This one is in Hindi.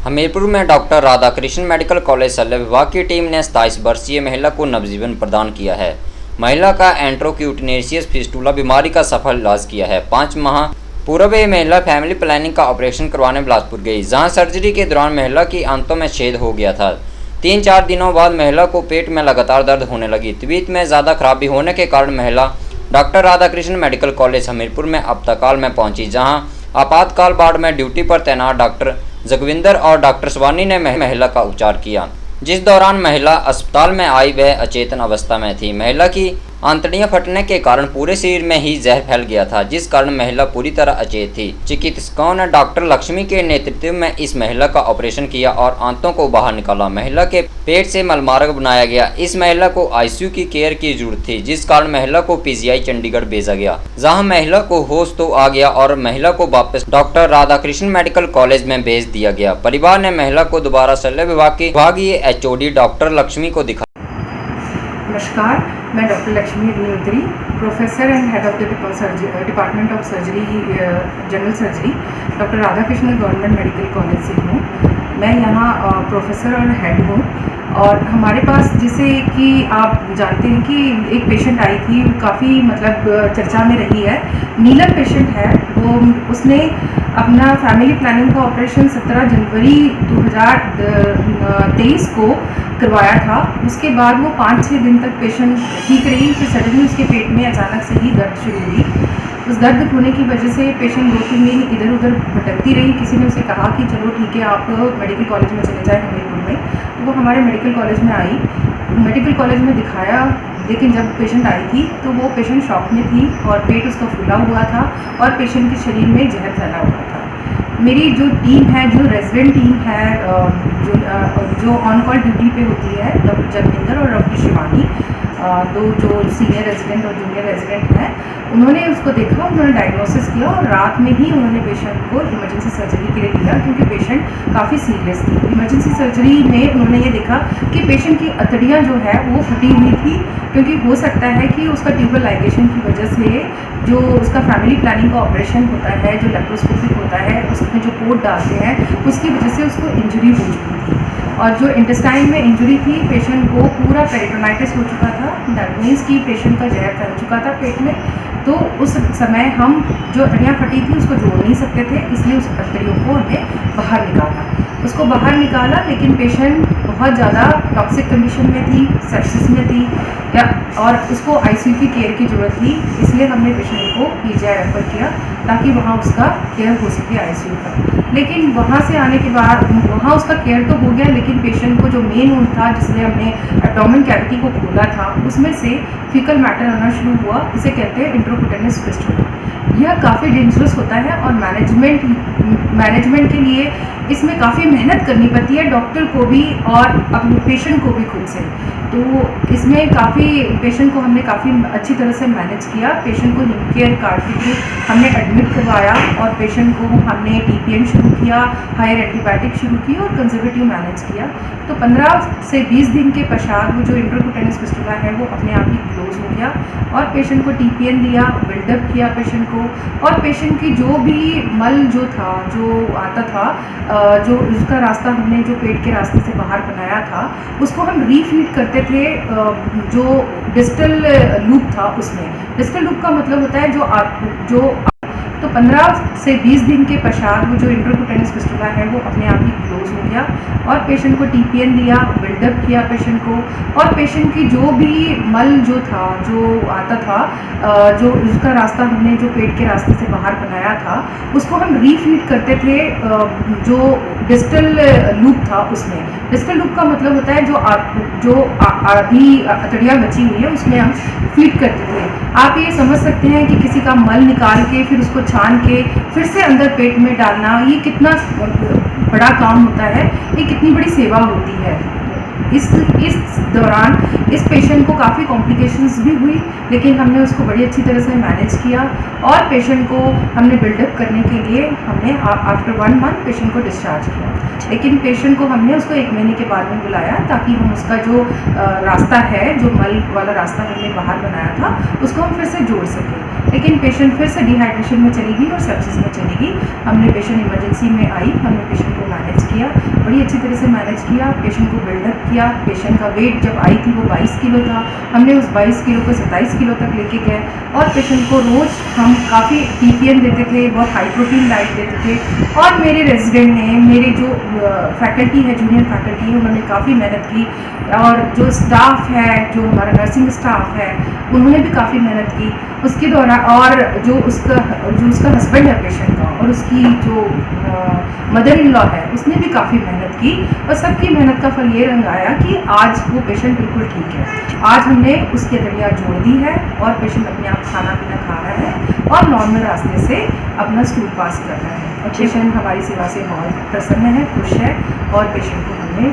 हमीरपुर में डॉक्टर राधाकृष्ण मेडिकल कॉलेज शल्य विभाग की टीम ने 27 वर्षीय महिला को नवजीवन प्रदान किया है। महिला का एंट्रोक्यूटनेशियस फिस्टुला बीमारी का सफल इलाज किया है। 5 माह पूर्व ये महिला फैमिली प्लानिंग का ऑपरेशन करवाने बिलासपुर गई, जहां सर्जरी के दौरान महिला की आंतों में छेद हो गया था। 3-4 दिनों बाद महिला को पेट में लगातार दर्द होने लगी। तबीयत में ज़्यादा खराबी होने के कारण महिला doctor Radhakrishna medical college Hamirpur में अस्पताल में पहुंची, जहां आपातकाल वार्ड में ड्यूटी पर तैनात डॉक्टर जगविंदर और डॉक्टर स्वानी ने महिला का उपचार किया, जिस दौरान महिला अस्पताल में आई वह अचेतन अवस्था में थी। महिला की आंतड़ियां फटने के कारण पूरे शरीर में ही जहर फैल गया था, जिस कारण महिला पूरी तरह अचेत थी। चिकित्सकों ने डॉक्टर लक्ष्मी के नेतृत्व में इस महिला का ऑपरेशन किया और आंतों को बाहर निकाला। महिला के पेट से मलमार्ग बनाया गया। इस महिला को आईसीयू की केयर की जरूरत थी, जिस कारण महिला को पीजीआई चंडीगढ़ भेजा गया, जहां महिला को होश तो आ गया और महिला को वापस डॉक्टर राधाकृष्ण मेडिकल कॉलेज में भेज दिया गया। परिवार ने महिला को दोबारा शल्य विभाग की विभागीय एचओडी डॉक्टर लक्ष्मी को दिखा। नमस्कार, मैं doctor Lakshmi Agnihotri, professor and head of the department of surgery, general surgery, doctor Radhakrishna government medical college से हूँ। मैं यहाँ प्रोफेसर और हेड हूँ और हमारे पास जैसे कि आप जानते हैं कि एक पेशेंट आई थी, काफ़ी मतलब चर्चा में रही है। नीलम पेशेंट है, वो उसने अपना फैमिली प्लानिंग का ऑपरेशन 17 जनवरी 2023 को करवाया था। उसके बाद वो 5-6 दिन तक पेशेंट ठीक रही, फिर सडनली उसके पेट में अचानक से ही दर्द शुरू हुई। उस दर्द होने की वजह से पेशेंट 2-3 दिन इधर उधर भटकती रही। किसी ने उसे कहा कि चलो ठीक है, आप मेडिकल कॉलेज में चले जाए हमीरपुर में। तो वो हमारे मेडिकल कॉलेज में आई, मेडिकल कॉलेज में दिखाया, लेकिन जब पेशेंट आई थी तो वो पेशेंट शॉक में थी और पेट उसका फूला हुआ था और पेशेंट के शरीर में जहर फैला हुआ था। मेरी जो टीम है, जो रेजिडेंट टीम है, जो ऑन कॉल ड्यूटी पे होती है, डॉक्टर जगविंदर और डॉक्टर शिवानी, दो जो सीनियर रेजिडेंट और जूनियर रेजिडेंट हैं, उन्होंने उसको देखा, उन्होंने डायग्नोसिस किया और रात में ही उन्होंने पेशेंट को इमरजेंसी सर्जरी के लिए दिया, क्योंकि पेशेंट काफ़ी सीरियस थी। इमरजेंसी सर्जरी में उन्होंने ये देखा कि पेशेंट की अतड़ियाँ जो है वो फटी हुई थी, क्योंकि हो सकता है कि उसका ट्यूबल लाइगेशन की वजह से जो उसका फैमिली प्लानिंग का ऑपरेशन होता है, जो लेप्रोस्कोपिक होता है, उसमें जो कोड डालते हैं, उसकी वजह से उसको इंजरी हो चुकी थी। और जो इंटेस्टाइन में इंजरी थी, पेशेंट को पूरा पेरिटोनाइटिस हो चुका था। दैट मीन्स कि पेशेंट का जहर फैल चुका था पेट में। तो उस समय हम जो अतड़ियाँ फटी थी उसको जोड़ नहीं सकते थे, इसलिए उस अतड़ियों को हमें बाहर निकाला। उसको बाहर निकाला, लेकिन पेशेंट बहुत ज़्यादा टॉक्सिक कंडीशन में थी, सेप्सिस में थी, और उसको आईसीयू की केयर की ज़रूरत थी। इसलिए हमने पेशेंट को पीजीआई रेफर किया ताकि वहाँ उसका केयर हो सके आईसीयू का। लेकिन वहाँ से आने के बाद वहाँ उसका केयर तो हो गया, लेकिन पेशेंट को जो मेन वुंड था, जिसने हमने एब्डोमेन कैविटी को खोला था, उसमें से फीकल मैटर आना शुरू हुआ। इसे कहते हैं इंट्रोक्यूटेनस फिस्टुला। यह काफ़ी डेंजरस होता है और मैनेजमेंट के लिए इसमें काफ़ी मेहनत करनी पड़ती है, डॉक्टर को भी और अपने पेशेंट को भी खुद से। तो इसमें काफ़ी पेशेंट को हमने काफ़ी अच्छी तरह से मैनेज किया। पेशेंट को केयर कार्ड के थ्रू हमने एडमिट करवाया और पेशेंट को हमने टीपीएन शुरू किया, हायर एंटीबायोटिक शुरू की और कंजर्वेटिव मैनेज किया। तो 15 से 20 दिन के पश्चात वो जो इंट्रोक्यूटेनस फिस्टुला है वो अपने आप ही क्लोज हो गया और पेशेंट को टीपीएन दिया, बिल्डअप किया पेशेंट को, और पेशेंट की जो भी मल जो था, जो आता था, जो उसका रास्ता हमने जो पेट के रास्ते से बाहर बनाया था, उसको हम रीफीड करते थे। जो डिस्टल लूप था, उसमें डिस्टल लूप का मतलब होता है जो तो 15 से 20 दिन के पश्चात वो जो इंट्रोक्यूटेनस फिस्टुला है वो अपने आप ही क्लोज हो गया और पेशेंट को टीपीएन दिया, बिल्डअप किया पेशेंट को, और पेशेंट की जो भी मल जो था, जो आता था, जो उसका रास्ता हमने जो पेट के रास्ते से बाहर बनाया था, उसको हम रीफीड करते थे। जो डिस्टल लूप था, उसमें डिस्टल लूप का मतलब होता है जो आधी अतड़ियाँ बची हुई है, उसमें हम फीड करते थे। आप ये समझ सकते हैं कि किसी का मल निकाल के फिर उसको छान के फिर से अंदर पेट में डालना, ये कितना बड़ा काम होता है, ये कितनी बड़ी सेवा होती है। इस दौरान इस पेशेंट को काफ़ी कॉम्प्लिकेशंस भी हुई, लेकिन हमने उसको बड़ी अच्छी तरह से मैनेज किया और पेशेंट को हमने बिल्डअप करने के लिए हमने आफ्टर 1 मंथ पेशेंट को डिस्चार्ज किया। लेकिन पेशेंट को हमने उसको 1 महीने के बाद में बुलाया ताकि हम उसका जो रास्ता है, जो मल वाला रास्ता हमने बाहर बनाया था, उसको हम फिर से जोड़ सकें। लेकिन पेशेंट फिर से डिहाइड्रेशन में चली गई और सेप्सिस में चली गई। हमने पेशेंट इमरजेंसी में आई, हमने पेशेंट को मैनेज किया, बड़ी अच्छी तरह से मैनेज किया, पेशेंट को बिल्डअप किया। पेशेंट का वेट जब आई थी वो 22 किलो था, हमने उस 22 किलो को 27 किलो तक लेके गए और पेशेंट को रोज़ हम काफ़ी PPN देते थे, बहुत हाई प्रोटीन डाइट देते थे। और मेरे रेजिडेंट ने, मेरे जो फैकल्टी है, जूनियर फैकल्टी है, उन्होंने काफ़ी मेहनत की और जो स्टाफ है, जो हमारा नर्सिंग स्टाफ है, उन्होंने भी काफ़ी मेहनत की उसके दौरान। और जो उसका हस्बैंड है पेशेंट का और उसकी जो मदर इन लॉ है, उसने भी काफ़ी मेहनत की और सबकी मेहनत का फल ये रंग आया कि आज वो पेशेंट बिल्कुल ठीक है। आज हमने उसकी हड्डियाँ जोड़ दी है और पेशेंट अपने आप खाना पीना खा रहा है और नॉर्मल रास्ते से अपना स्टूल पास कर रहा है और पेशेंट हमारी सेवा से बहुत प्रसन्न है, खुश है और पेशेंट को हमने